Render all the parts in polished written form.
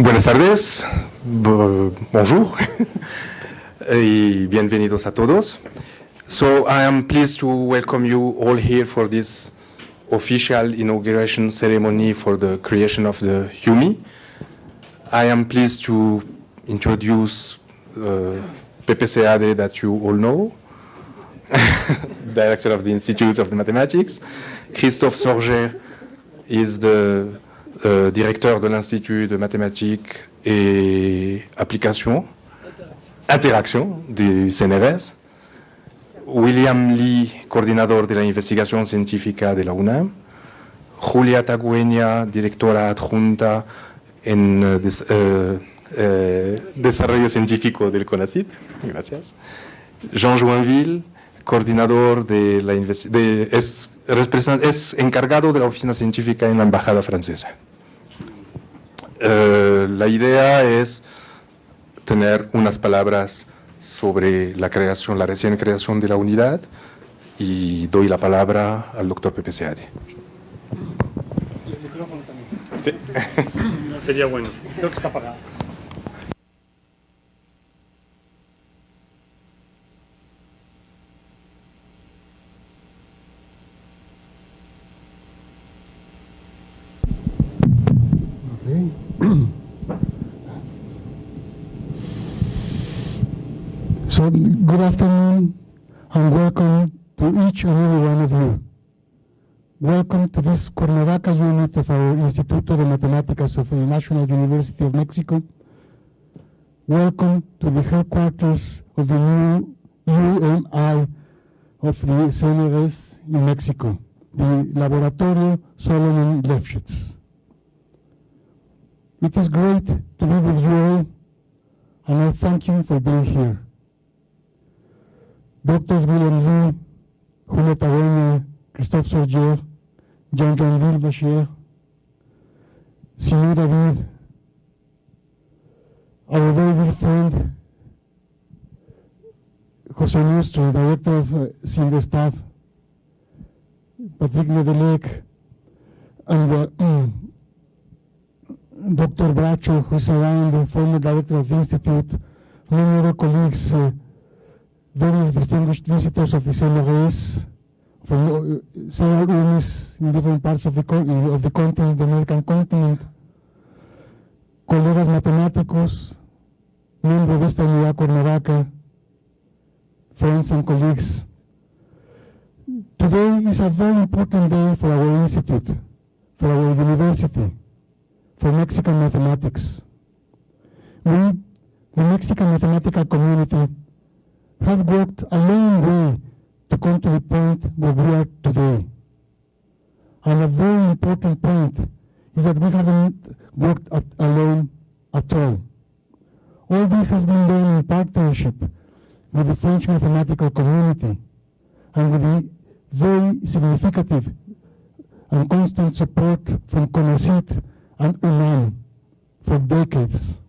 Buenas tardes, bonjour, y bienvenidos a todos. So I am pleased to welcome you all here for this official inauguration ceremony for the creation of the UMI. I am pleased to introduce Pepe Seade, that you all know, Director of the Institute of the Mathematics. Christophe Sorger is the directeur de l'Institut de Mathématiques et Applications, Interaction du CNRS. William Lee, coordinador de la investigación científica de la UNAM. Julia Tagüeña, directora adjunta en desarrollo científico del CONACyT. Gracias. Jean Joinville, coordinador de la es encargado de la oficina científica en la embajada francesa. La idea es tener unas palabras sobre la creación, la recién creación de la unidad, y doy la palabra al doctor Pepe Seade. El micrófono también. Sí. Sería bueno. Creo que está apagado. So, good afternoon and welcome to each and every one of you. Welcome to this Cuernavaca unit of our Instituto de Matemáticas of the National University of Mexico. Welcome to the headquarters of the new UMI of the CNRS in Mexico, the Laboratorio Solomon Lefschetz. It is great to be with you all, and I thank you for being here. Doctors William Lee, Julia Tagüeña, Christophe Sorger, Jean Joinville Vachier, Simon David, our very dear friend, José Nostro, Director of CINDE staff, Patrick Nedelec, and Dr. Bracho, who is around, the former Director of the Institute, many other colleagues, various distinguished visitors of the CNRS from several UMIs in different parts of the continent, the American continent, colegas matemáticos, miembros de esta Unidad Cuernavaca, friends and colleagues. Today is a very important day for our institute, for our university, for Mexican mathematics. We, the Mexican mathematical community, have worked a long way to come to the point where we are today. And a very important point is that we haven't worked alone at all. All this has been done in partnership with the French mathematical community and with the very significant and constant support from CONACyT and UNAM for decades.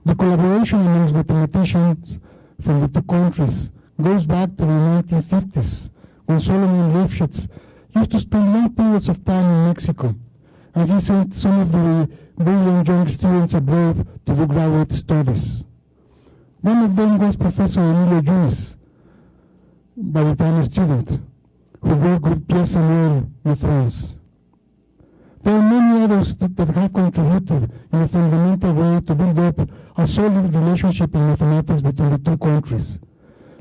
The collaboration amongst mathematicians from the two countries goes back to the 1950s, when Solomon Lefschetz used to spend long periods of time in Mexico, and he sent some of the brilliant young students abroad to do graduate studies. One of them was Professor Emilio Yunes, by the time a student, who worked with Pierre Samuel in France. There are many others that have contributed in a fundamental way to build up a solid relationship in mathematics between the two countries.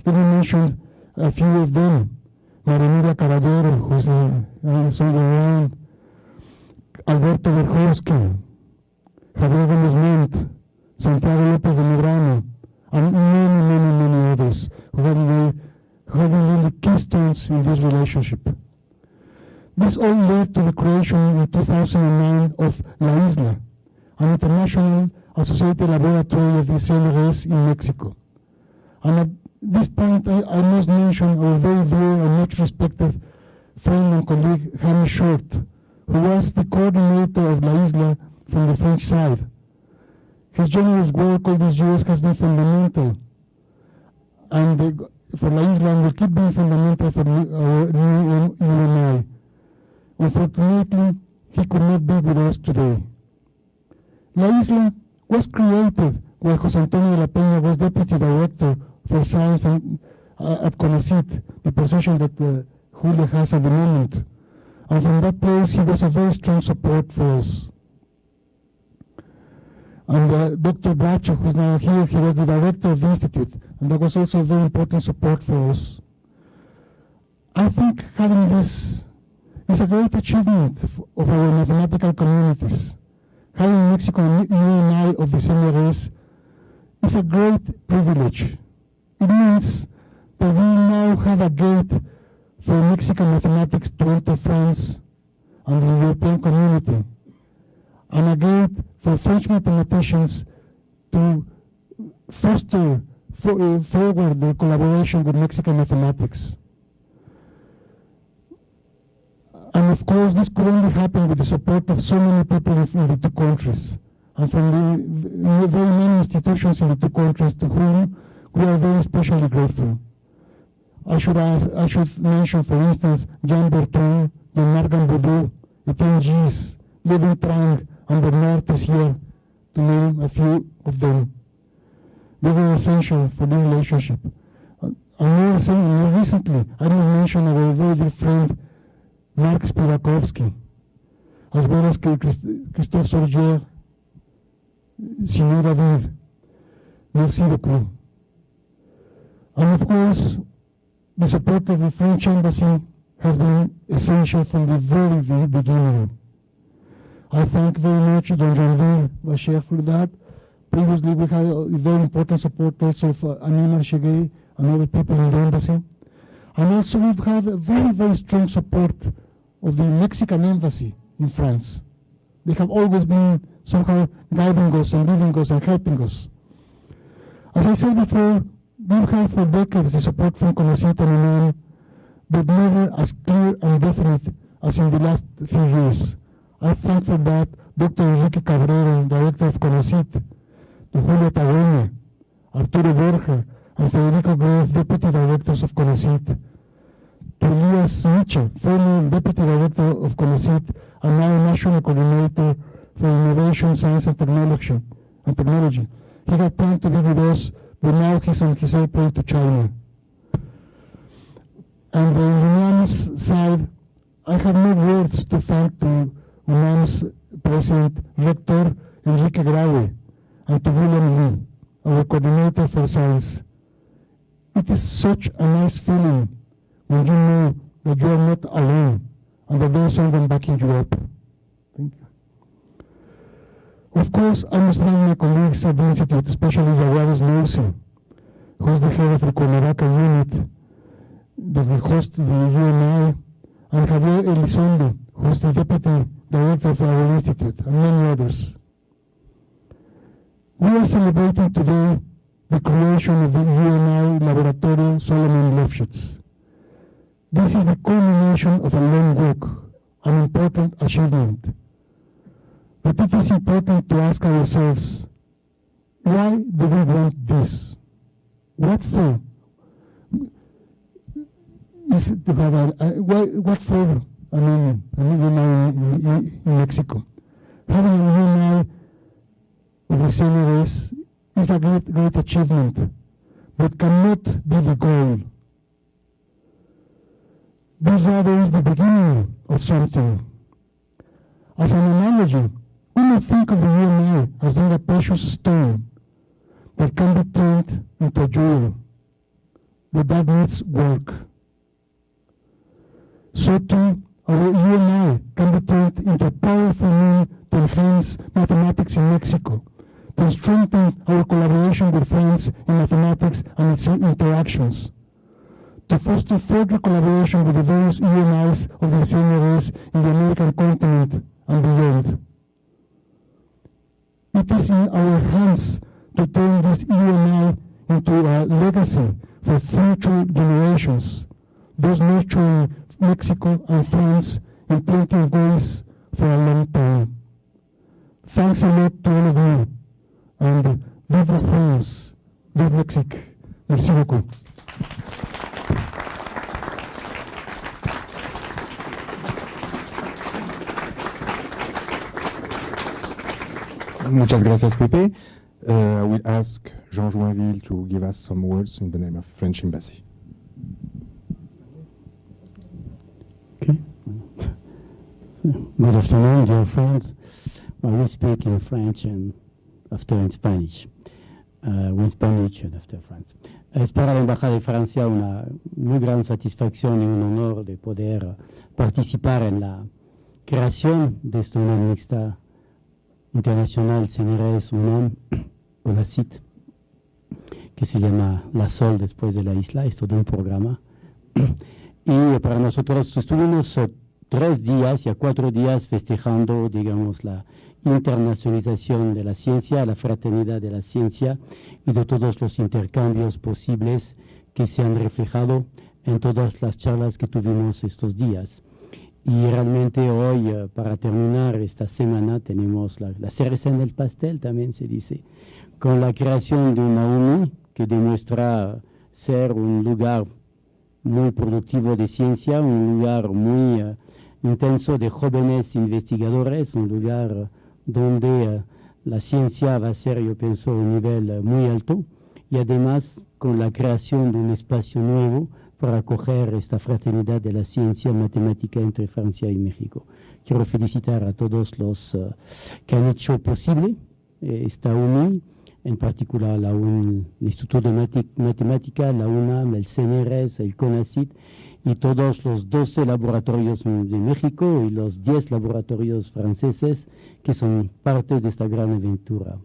Let me mention a few of them. María Caballero, who's somewhere around, Alberto Berjowski, Javier Gómez Montt, Santiago López de Medrano, and many others who have been really keystones in this relationship. This all led to the creation in 2009 of La Isla, an international associated laboratory of the CNRS in Mexico. And at this point, I must mention our very dear and much respected friend and colleague, Jaime Short, who was the coordinator of La Isla from the French side. His generous work all these years has been fundamental, and for La Isla, and will keep being fundamental for our new UMI. Unfortunately, he could not be with us today. La Isla was created while José Antonio de la Peña was Deputy Director for Science at CONACyT, the position that Julia has at the moment. And from that place, he was a very strong support for us. And Dr. Bracho, who's now here, he was the director of the Institute, and that was also a very important support for us. I think having this is a great achievement of our mathematical communities. Having Mexico and UNI of the CNRS is a great privilege. It means that we now have a gate for Mexican mathematics to enter France and the European community, and a gate for French mathematicians to foster forward their collaboration with Mexican mathematics. And of course, this could only happen with the support of so many people in the two countries, and from the very many institutions in the two countries to whom we are very especially grateful. I should mention, for instance, Jean Bertrand, Jean-Marc Gamboudou, Etienne Gis, Ledon Trang, and Bernard Tessier, to name a few of them. They were essential for the relationship. And more recently, I will mention our very dear friend, Marc Spirakovsky, as well as Christophe Sorgier, Simon David. Merci beaucoup. And of course, the support of the French Embassy has been essential from the very, very beginning. I thank very much Don Jean-Ville Vacher for that. Previously, we had a very important support also of Annie Marcheguet and other people in the embassy. And also we've had a very, very strong support of the Mexican embassy in France. They have always been somehow guiding us and leading us and helping us. As I said before, we've had for decades the support from CONACyT and UNAM, but never as clear and definite as in the last few years. I thank for that Dr. Enrique Cabrera, Director of CONACyT, to Julia Tagueña, Arturo Borja, and Federico Greve, Deputy Directors of CONACyT, to Elias Mitchell, former Deputy Director of CONACyT and now National Coordinator for Innovation, Science and Technology. He had planned to be with us, but now he's on his airplane to China. And on UNAM's side, I have no words to thank to UNAM's President, Rector Enrique Graue, and to William Lee, our Coordinator for Science. It is such a nice feeling when you know that you are not alone and that there is someone backing you up. Thank you. Of course, I must thank my colleagues at the Institute, especially Jaguares Nossi, who is the head of the Cuernavaca unit that will host the UMI, and Javier Elizondo, who is the Deputy Director of our Institute, and many others. We are celebrating today the creation of the UMI Laboratorio Solomon Lefschetz. This is the culmination of a long work, an important achievement. But it is important to ask ourselves, why do we want this? What for? Is it to have what for an UNI in Mexico? Having a UNI of the CNRS is a great achievement, but cannot be the goal. This rather is the beginning of something. As an analogy, we may think of the UMI as being a precious stone that can be turned into a jewel, but that needs work. So too, our UMI can be turned into a powerful means to enhance mathematics in Mexico, to strengthen our collaboration with France in mathematics and its interactions, to foster further collaboration with the various UMIs of the CNRS in the American continent and beyond. It is in our hands to turn this UMI into a legacy for future generations, thus nurturing Mexico and France in plenty of ways for a long time. Thanks a lot to all of you, and vive la France, vive Mexique. Merci beaucoup. Muchas gracias, Pepe. I will ask Jean Joinville to give us some words in the name of French Embassy. Okay. Good afternoon, dear friends. I will speak in French and after in Spanish. En Spanish and after French. Es para la Embajada de Francia una muy gran satisfacción y un honor de poder participar en la creación de esta Unión Mixta Internacional CNRS UNAM, CONACyT, que se llama La Sol después de la isla, es todo un programa. Y para nosotros estuvimos 3 días, ya 4 días festejando, digamos, la internacionalización de la ciencia, la fraternidad de la ciencia y de todos los intercambios posibles que se han reflejado en todas las charlas que tuvimos estos días. Y realmente hoy, para terminar esta semana, tenemos la cereza en el pastel, también se dice, con la creación de una UMI que demuestra ser un lugar muy productivo de ciencia, un lugar muy intenso de jóvenes investigadores, un lugar donde la ciencia va a ser, yo pienso, un nivel muy alto, y además con la creación de un espacio nuevo para acoger esta fraternidad de la ciencia matemática entre Francia y México. Quiero felicitar a todos los que han hecho posible esta UMI, en particular el Instituto de Matemáticas, la UNAM, el CNRS, el CONACyT, y todos los 12 laboratorios de México y los 10 laboratorios franceses que son parte de esta gran aventura.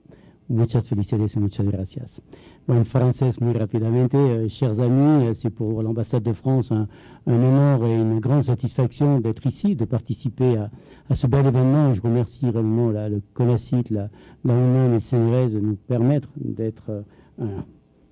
Muchas felicidades y muchas gracias. Bueno, en francés, muy rápidamente, chers amis, c'est pour l'ambassade de France un honneur et une grande satisfaction d'être ici, de participer à ce bel événement. Je remercie réellement le CONACyT, la UNAM et le CNRS de nous permettre d'être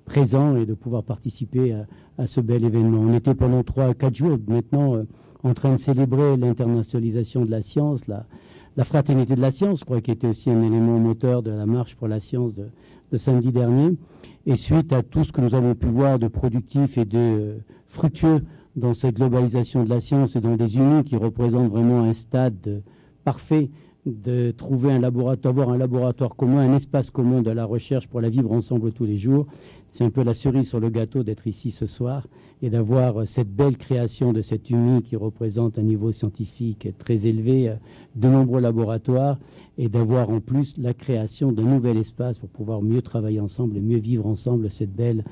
présents et de pouvoir participer à ce bel événement. On était pendant 3 à 4 jours maintenant en train de célébrer l'internationalisation de la science, la fraternité de la science, je crois, qui était aussi un élément moteur de la marche pour la science de samedi dernier. Et suite à tout ce que nous avons pu voir de productif et de fructueux dans cette globalisation de la science et dans des unis qui représentent vraiment un stade parfait de trouver un laboratoire, avoir un laboratoire commun, un espace commun de la recherche pour la vivre ensemble tous les jours. C'est un peu la cerise sur le gâteau d'être ici ce soir et d'avoir cette belle création de cette UMI qui représente un niveau scientifique très élevé, de nombreux laboratoires, et d'avoir en plus la création d'un nouvel espace pour pouvoir mieux travailler ensemble et mieux vivre ensemble cette belle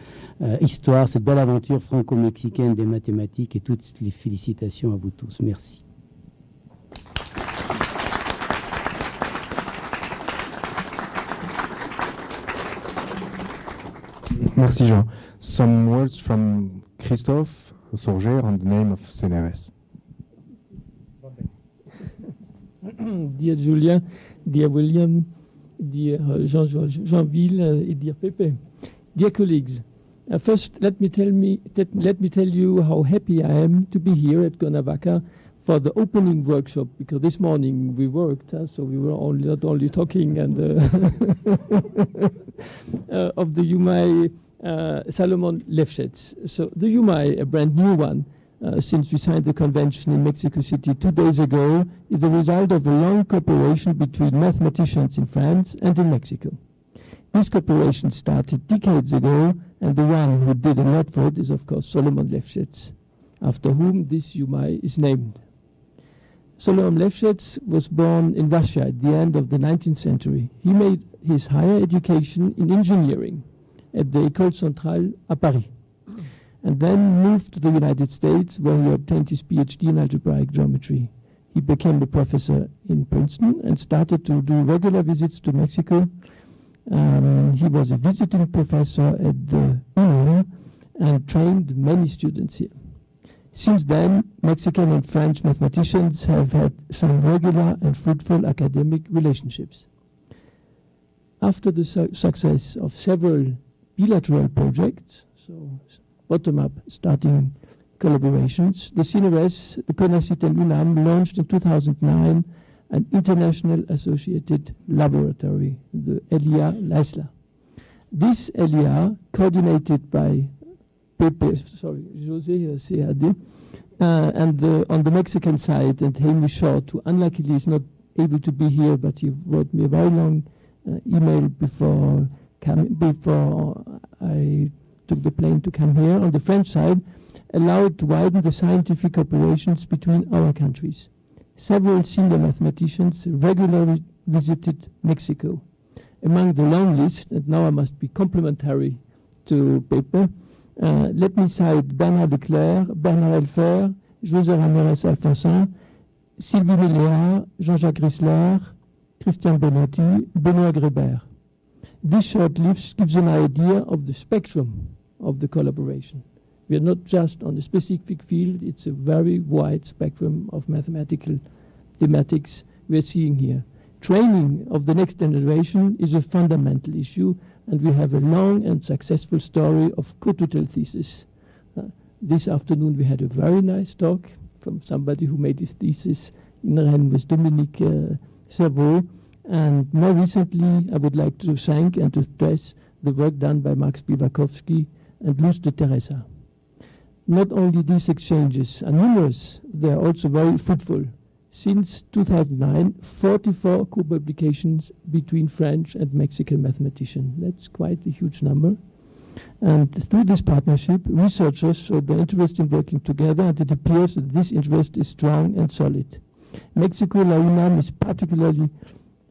histoire, cette belle aventure franco-mexicaine des mathématiques, et toutes les félicitations à vous tous. Merci. Merci Jean. Some words from Christophe Sorger on the name of CNRS. Dear Julien, dear William, dear Jean-Ville, and dear Pepe, dear colleagues. First, let me tell you how happy I am to be here at Cuernavaca for the opening workshop, because this morning we worked, so we were not only talking and of the UMI Salomon Lefschetz. So the UMI, a brand new one, since we signed the convention in Mexico City 2 days ago, is the result of a long cooperation between mathematicians in France and in Mexico. This cooperation started decades ago, and the one who did a lot for it is, of course, Salomon Lefschetz, after whom this UMI is named. Salomon Lefschetz was born in Russia at the end of the 19th century. He made his higher education in engineering at the École Centrale à Paris, and then moved to the United States, where he obtained his PhD in algebraic geometry. He became a professor in Princeton and started to do regular visits to Mexico. He was a visiting professor at the UNAM and trained many students here. Since then, Mexican and French mathematicians have had some regular and fruitful academic relationships. After the success of several bilateral projects, so bottom-up starting collaborations, the CNRS, the CONACyT and UNAM launched in 2009 an international associated laboratory, the LIA-LASLA. This LIA, coordinated by José CAD, and on the Mexican side, and Hamish Short, who unluckily is not able to be here, but he wrote me a very long email before I took the plane to come here, on the French side, allowed to widen the scientific operations between our countries. Several senior mathematicians regularly visited Mexico. Among the long list, and now I must be complimentary to paper, let me cite Bernard Leclerc, Bernard Elfer, José Ramirez Alfonsin, Sylvie Milliard, Jean-Jacques Grissler, Christian Benotti, Benoît Grébert. This short list gives an idea of the spectrum of the collaboration. We are not just on a specific field, it's a very wide spectrum of mathematical thematics we're seeing here. Training of the next generation is a fundamental issue, and we have a long and successful story of co-tutel thesis. This afternoon we had a very nice talk from somebody who made his thesis in Rennes with Dominique Cerveau. And more recently, I would like to thank and to stress the work done by Max Piwakowski and Luz de Teresa. Not only these exchanges are numerous, they are also very fruitful. Since 2009, 44 co-publications between French and Mexican mathematicians. That's quite a huge number. And through this partnership, researchers showed their interest in working together, and it appears that this interest is strong and solid. Mexico, La UNAM is particularly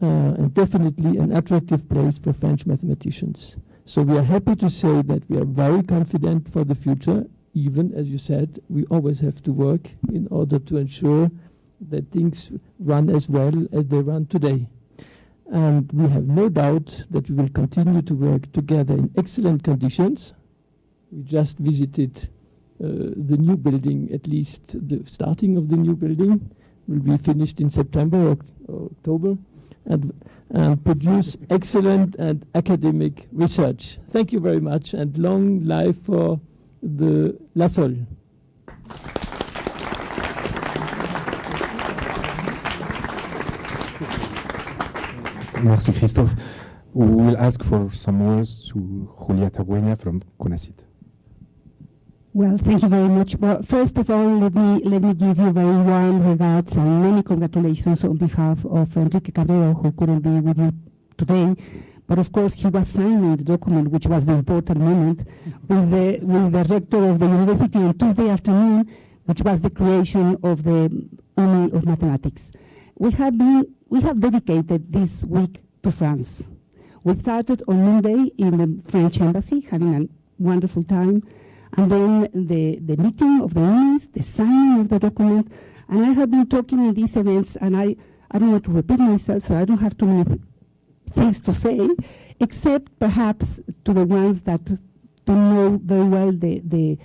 and definitely an attractive place for French mathematicians. So we are happy to say that we are very confident for the future. Even, as you said, we always have to work in order to ensure that things run as well as they run today. And we have no doubt that we will continue to work together in excellent conditions. We just visited the new building, at least the starting of the new building will be finished in September or October, and produce excellent and academic research. Thank you very much, and long life for the La Sol. Merci, Christophe. We will ask for some words to Julia Tabuena from CONACyT. Well, thank you very much. Well, first of all, let me give you very warm regards and many congratulations on behalf of Enrique Cabrero, who couldn't be with you today. But of course, he was signing the document, which was the important moment, with the rector of the university on Tuesday afternoon, which was the creation of the UMI of mathematics. We have dedicated this week to France. We started on Monday in the French embassy, having a wonderful time, and then the meeting of the UNIs, the signing of the document, and I have been talking in these events, and I don't want to repeat myself, so I don't have too many things to say, except perhaps to the ones that don't know very well the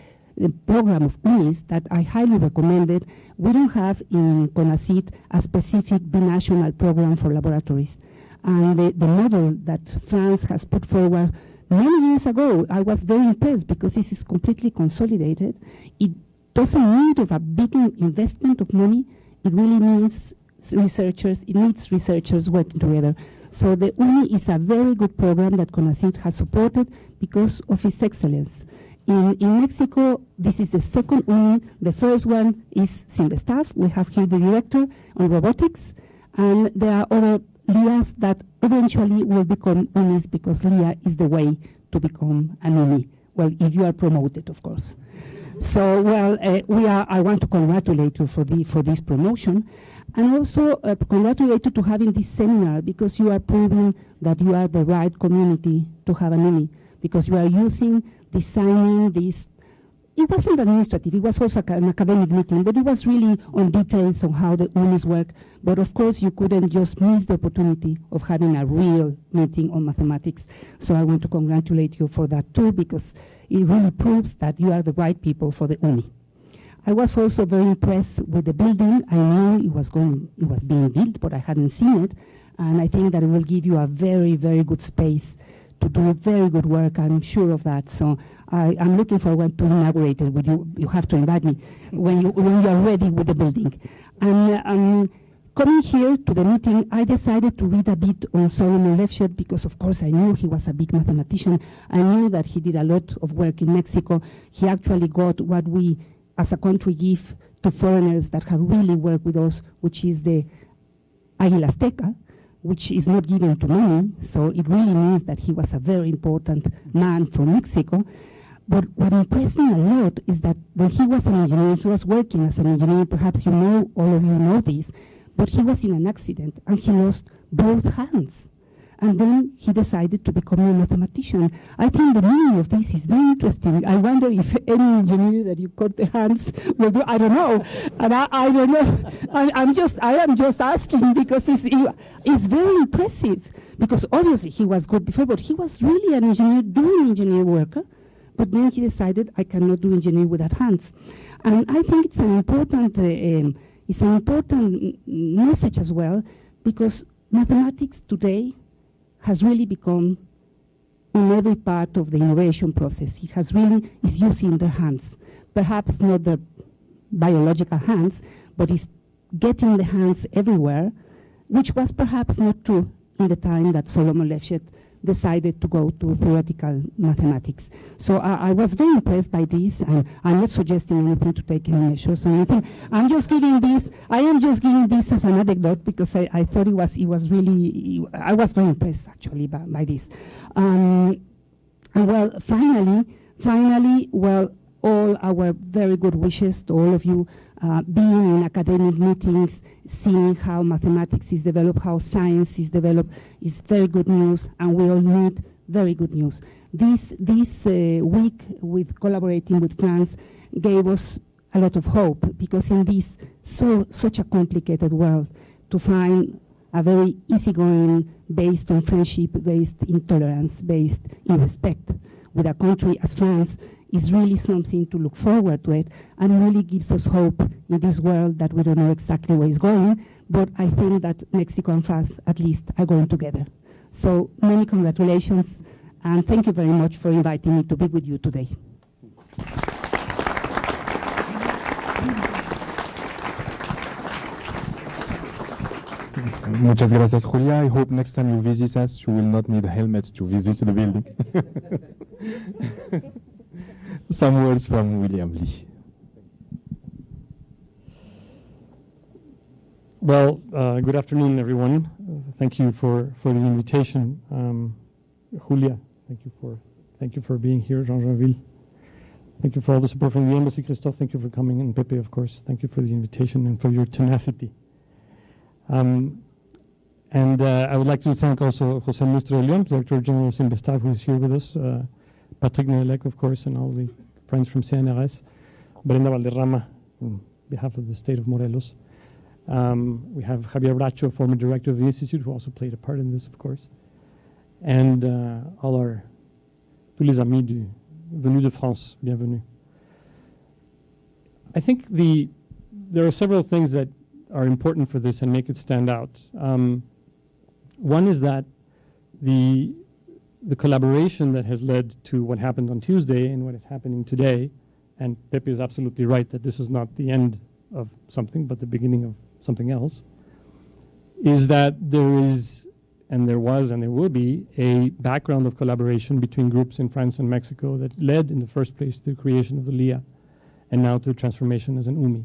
program of UNIs that I highly recommend it. We don't have in CONACyT a specific binational program for laboratories. And the model that France has put forward many years ago, I was very impressed because this is completely consolidated. It doesn't need of a big investment of money. It really means researchers, it needs researchers working together. So the UNI is a very good program that CONACyT has supported because of its excellence. In Mexico, this is the second UNI. The first one is Sinvestav. We have here the director on robotics, and there are other LIAs that eventually will become UNIs because LIA is the way to become an UNI. Well, if you are promoted, of course. So, well, I want to congratulate you for this promotion, and also congratulate you to having this seminar because you are proving that you are the right community to have an UNI, because you are using designing this. It wasn't administrative, it was also an academic meeting, but it was really on details on how the UNIs work. But of course, you couldn't just miss the opportunity of having a real meeting on mathematics. So I want to congratulate you for that too, because it really proves that you are the right people for the UNI. I was also very impressed with the building. I knew it was being built, but I hadn't seen it. And I think that it will give you a very, very good space to do very good work. I'm sure of that. So I'm looking forward to inaugurate it with you. You have to invite me when you are ready with the building. And coming here to the meeting, I decided to read a bit on Solomon Lefschetz because, of course, I knew he was a big mathematician. I knew that he did a lot of work in Mexico. He actually got what we, as a country, give to foreigners that have really worked with us, which is the Águila Azteca. which is not given to many, so it really means that he was a very important man from Mexico. But what impressed me a lot is that when he was an engineer, he was working as an engineer, perhaps you know, all of you know this, but he was in an accident and he lost both hands. And then he decided to become a mathematician. I think the meaning of this is very interesting. I wonder if any engineer that you cut the hands will do, I don't know. And I don't know. I am just asking because it's very impressive. Because obviously he was good before, but he was really an engineer doing engineer work. But then he decided, I cannot do engineering without hands. And I think it's an important message as well, because mathematics today has really become in every part of the innovation process. It has really is using their hands. Perhaps not the biological hands, but it's getting the hands everywhere, which was perhaps not true in the time that Solomon Lefschetz decided to go to theoretical mathematics. So I was very impressed by this, and I'm not suggesting anything to take any measures or anything. I am just giving this as an anecdote because I thought it was really, I was very impressed actually by this. And well, finally, well, all our very good wishes to all of you, being in academic meetings, seeing how mathematics is developed, how science is developed, is very good news, and we all need very good news. This week, with collaborating with France, gave us a lot of hope, because in this such a complicated world, to find a very easygoing, based on friendship, based in tolerance, based in respect, with a country as France, is really something to look forward to it, and really gives us hope in this world that we don't know exactly where it's going, but I think that Mexico and France at least are going together. So many congratulations, and thank you very much for inviting me to be with you today. Muchas gracias, Julia. I hope next time you visit us, you will not need a helmet to visit the building. Some words from William Lee. Well, good afternoon, everyone. Thank you for the invitation. Julia, thank you for being here, Jean-Janville. Thank you for all the support from the embassy, Christophe. Thank you for coming, and Pepe, of course. Thank you for the invitation and for your tenacity. I would like to thank also José Lustre León, Director General of Investav, who is here with us, Patrick Nelek, of course, and all the friends from CNRS, Brenda Valderrama, on behalf of the state of Morelos. We have Javier Bracho, former director of the Institute, who also played a part in this, of course. And tous les amis venus de France, bienvenue. I think there are several things that are important for this and make it stand out. One is that the collaboration that has led to what happened on Tuesday and what is happening today, and Pepe is absolutely right that this is not the end of something, but the beginning of something else, is that there is, and there was, and there will be, a background of collaboration between groups in France and Mexico that led in the first place to the creation of the LIA, and now to the transformation as an UMI.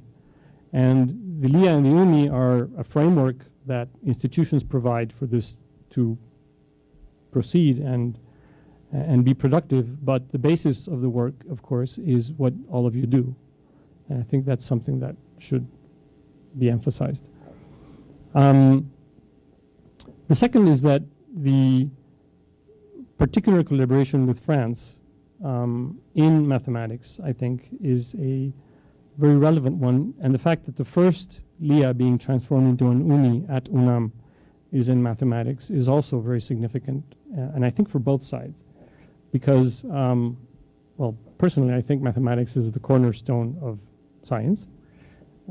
And the LIA and the UMI are a framework that institutions provide for this to proceed and be productive, but the basis of the work, of course, is what all of you do. And I think that's something that should be emphasized. The second is that the particular collaboration with France in mathematics, I think, is a very relevant one, and the fact that the first LIA being transformed into an UMI at UNAM is in mathematics is also very significant, and I think for both sides, because, well, personally, I think mathematics is the cornerstone of science,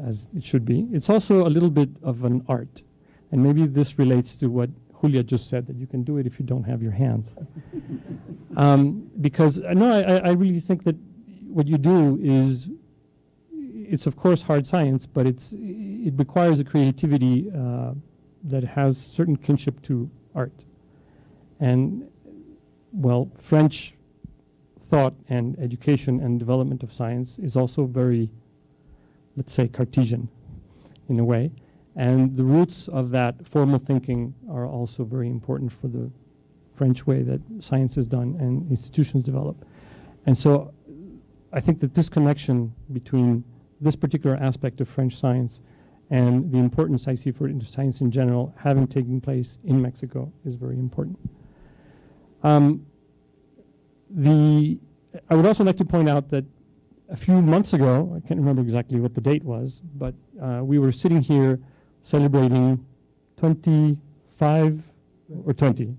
as it should be. It's also a little bit of an art, and maybe this relates to what Julia just said, that you can do it if you don't have your hands. Because, no, I really think that what you do is, it's of course hard science, but it requires a creativity that has certain kinship to art. And, well, French thought and education and development of science is also very, let's say, Cartesian in a way. And the roots of that formal thinking are also very important for the French way that science is done and institutions develop. And so I think that this connection between this particular aspect of French science and the importance I see for science in general having taken place in Mexico is very important. I would also like to point out that a few months ago, I can't remember exactly what the date was, but we were sitting here celebrating 25 or 20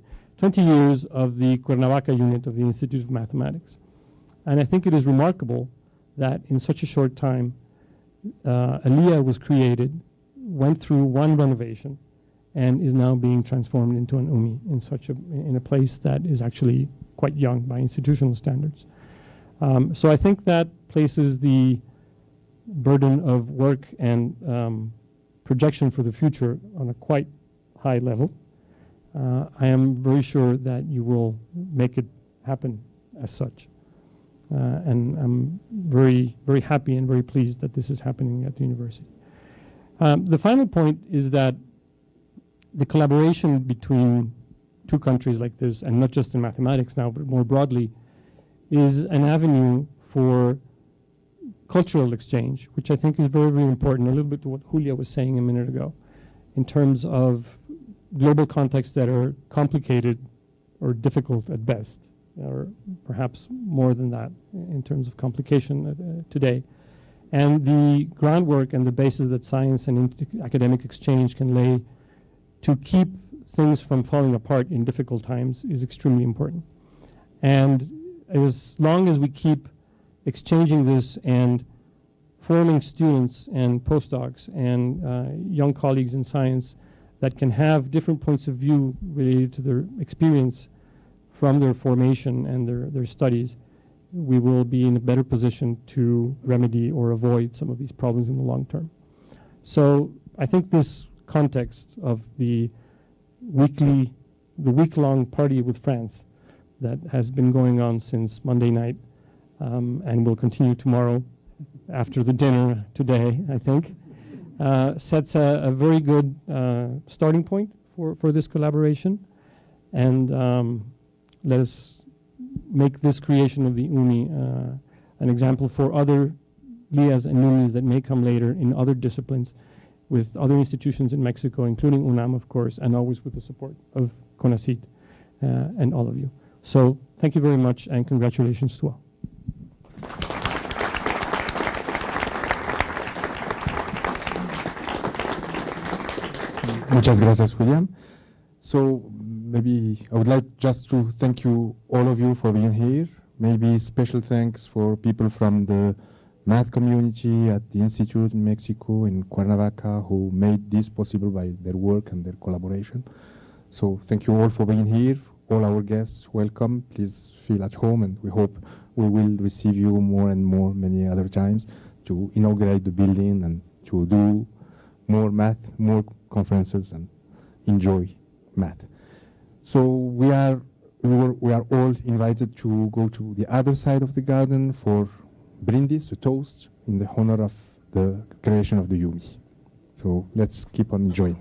years of the Cuernavaca unit of the Institute of Mathematics. And I think it is remarkable that in such a short time, LIA was created, went through one renovation, and is now being transformed into an UMI in a place that is actually quite young by institutional standards. So I think that places the burden of work and projection for the future on a quite high level. I am very sure that you will make it happen as such. And I'm very, very happy and very pleased that this is happening at the university. The final point is that the collaboration between two countries like this, and not just in mathematics now, but more broadly, is an avenue for cultural exchange, which I think is very, very important, a little bit to what Julia was saying a minute ago, in terms of global contexts that are complicated or difficult at best, or perhaps more than that in terms of complication today. And the groundwork and the basis that science and academic exchange can lay to keep things from falling apart in difficult times is extremely important. And as long as we keep exchanging this and forming students and postdocs and young colleagues in science that can have different points of view related to their experience from their formation and their studies, we will be in a better position to remedy or avoid some of these problems in the long term. So I think this context of the week-long party with France that has been going on since Monday night and will continue tomorrow after the dinner today, I think, sets a very good starting point for this collaboration. And let us make this creation of the UMI an example for other LIAs and UMIs that may come later in other disciplines with other institutions in Mexico, including UNAM, of course, and always with the support of CONACyT and all of you. So thank you very much, and congratulations to all. Muchas gracias, William. So maybe I would like just to thank you, all of you, for being here. Maybe special thanks for people from the math community at the Institute in Mexico, in Cuernavaca, who made this possible by their work and their collaboration. So thank you all for being here. All our guests, welcome. Please feel at home, and we hope we will receive you more and more many other times to inaugurate the building and to do more math, more conferences, and enjoy math. So we are all invited to go to the other side of the garden for brindis, a toast, in the honor of the creation of the UMI. So let's keep on enjoying.